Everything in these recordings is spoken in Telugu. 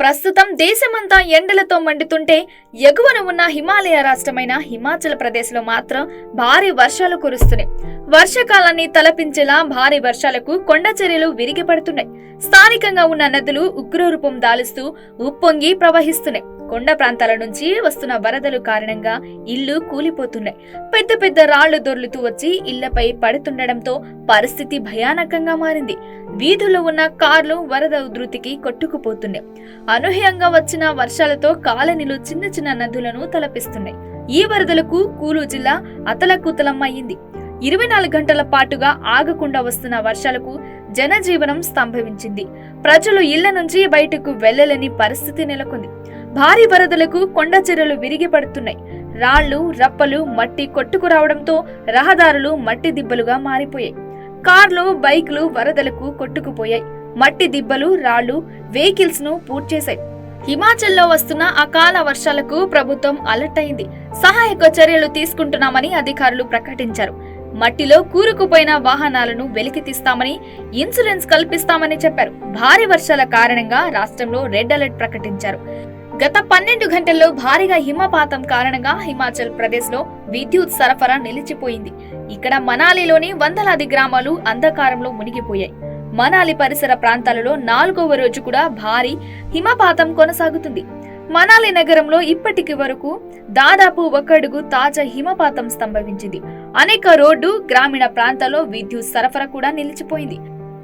ప్రస్తుతం దేశమంతా ఎండలతో మండుతుంటే ఎగువన ఉన్న హిమాలయ రాష్ట్రమైన హిమాచల్ ప్రదేశ్ లో మాత్రం భారీ వర్షాలు కురుస్తున్నాయి. వర్షాకాలాన్ని తలపించేలా భారీ వర్షాలకు కొండ చర్యలు విరిగిపడుతున్నాయి. స్థానికంగా ఉన్న నదులు ఉగ్రరూపం దాలుస్తూ ఉప్పొంగి ప్రవహిస్తున్నాయి. కొండ ప్రాంతాల నుంచి వస్తున్న వరదలు కారణంగా ఇళ్లు కూలిపోతున్నాయి. పెద్ద పెద్ద రాళ్లు దొర్లుతూ వచ్చి ఇళ్లపై పడుతుండటంతో పరిస్థితి భయానకంగా మారింది. వీధుల్లో ఉన్న కార్లు వరద ఉధృతికి కొట్టుకుపోతున్నాయి. అనూహ్యంగా వచ్చిన వర్షాలతో కాలనీలు చిన్న చిన్న నదులను తలపిస్తున్నాయి. ఈ వరదలకు కూలు జిల్లా అతలకుతలం అయింది. 24 గంటల పాటుగా ఆగకుండా వస్తున్న వర్షాలకు జనజీవనం స్తంభించింది. ప్రజలు ఇళ్ల నుంచి బయటకు వెళ్లలేని పరిస్థితి నెలకొంది. భారీ వరదలకు కొండ చర్యలు విరిగి పడుతున్నాయి. రాళ్లు రప్పలు మట్టి కొట్టుకురావడంతో రహదారులు మట్టి దిబ్బలుగా మారిపోయాయి. కార్లు బైక్లు వరదలకు కొట్టుకుపోయాయి. మట్టి దిబ్బలు రాళ్లు వెహికల్స్ ను పూడ్చేశాయి. హిమాచల్లో వస్తున్న అకాల వర్షాలకు ప్రభుత్వం అలర్ట్ అయింది. సహాయక చర్యలు తీసుకుంటున్నామని అధికారులు ప్రకటించారు. మట్టిలో కూరుకుపోయిన వాహనాలను వెలికితీస్తామని, ఇన్సూరెన్స్ కల్పిస్తామని చెప్పారు. భారీ వర్షాల కారణంగా రాష్ట్రంలో రెడ్ అలర్ట్ ప్రకటించారు. గత 12 గంటల్లో భారీగా హిమపాతం కారణంగా హిమాచల్ ప్రదేశ్ లో విద్యుత్ సరఫరా నిలిచిపోయింది. ఇక్కడ మనాలిలోని వందలాది గ్రామాలు అంధకారంలో మునిగిపోయాయి. మనాలి పరిసర ప్రాంతాలలో 4వ రోజు కూడా భారీ హిమపాతం కొనసాగుతుంది. మనాలి నగరంలో ఇప్పటికి వరకు దాదాపు 1 అడుగు తాజా హిమపాతం సంభవించింది. అనేక రోడ్డు గ్రామీణ ప్రాంతాల్లో విద్యుత్ సరఫరా కూడా నిలిచిపోయింది.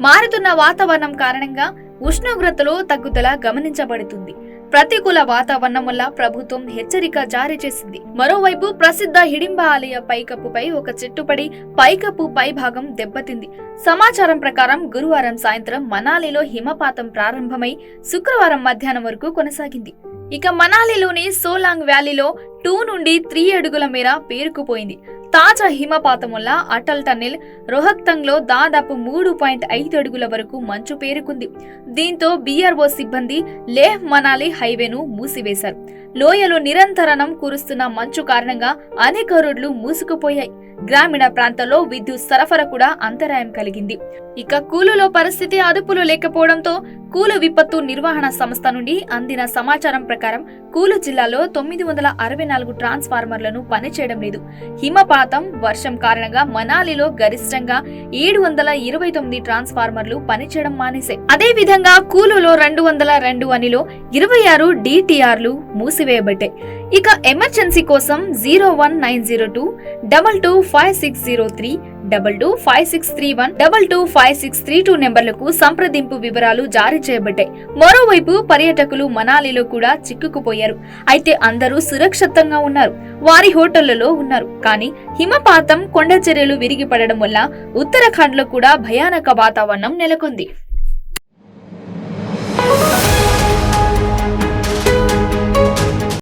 మారుతున్న వాతావరణం కారణంగా ఉష్ణోగ్రతలో తగ్గుదల గమనించబడుతుంది. ప్రతికూల వాతావరణం వల్ల ప్రభుత్వం హెచ్చరిక జారీ చేసింది. మరోవైపు ప్రసిద్ధ హిడింబ ఆలయ పైకప్పుపై ఒక చెట్టు పడి పైకప్పు పై భాగం దెబ్బతింది. సమాచారం ప్రకారం గురువారం సాయంత్రం మనాలిలో హిమపాతం ప్రారంభమై శుక్రవారం మధ్యాహ్నం వరకు కొనసాగింది. ఇక మనాలిలోని సోలాంగ్ వ్యాలీలో 2 నుండి 3 అడుగుల మేర పేరుకుపోయింది. తాజా హిమపాతం వల్ల అటల్ టన్నెల్ రోహ్తంగ్ లో దాదాపు 3.5 అడుగుల వరకు మంచు పేరుకుంది. దీంతో BRO సిబ్బంది లేహ్ మనాలి హైవేను మూసివేశారు. లోయలో నిరంతరం కురుస్తున్న మంచు కారణంగా అనేక రోడ్లు మూసుకుపోయాయి. గ్రామీణ ప్రాంతాల్లో విద్యుత్ సరఫరా కూడా అంతరాయం కలిగింది. ఇక కూలులో పరిస్థితి అదుపులో లేకపోవడంతో కూలు విపత్తు నిర్వహణ సంస్థ నుండి అందిన సమాచారం ప్రకారం కూలు జిల్లాలో 964 ట్రాన్స్ఫార్మర్లను పనిచేయడం లేదు. హిమపాతం వర్షం కారణంగా మనాలిలో గరిష్టంగా 729 ట్రాన్స్ఫార్మర్లు పనిచేయడం మానేశాయి. అదే విధంగా కూలులో 202 అనిలో 26 DTRలు మూసివేయబడ్డాయి. ఇక ఎమర్జెన్సీ కోసం 01902 225603 225631 225632 నెంబర్లకు సంప్రదింపు వివరాలు జారీ చేయబడ్డాయి. మరోవైపు పర్యాటకులు మనాలిలో కూడా చిక్కుకుపోయారు. అయితే అందరూ సురక్షితంగా ఉన్నారు. వారి హోటళ్లలో ఉన్నారు. కానీ హిమపాతం కొండ చర్యలు విరిగిపడడం వల్ల ఉత్తరాఖండ్ లో కూడా భయానక వాతావరణం నెలకొంది.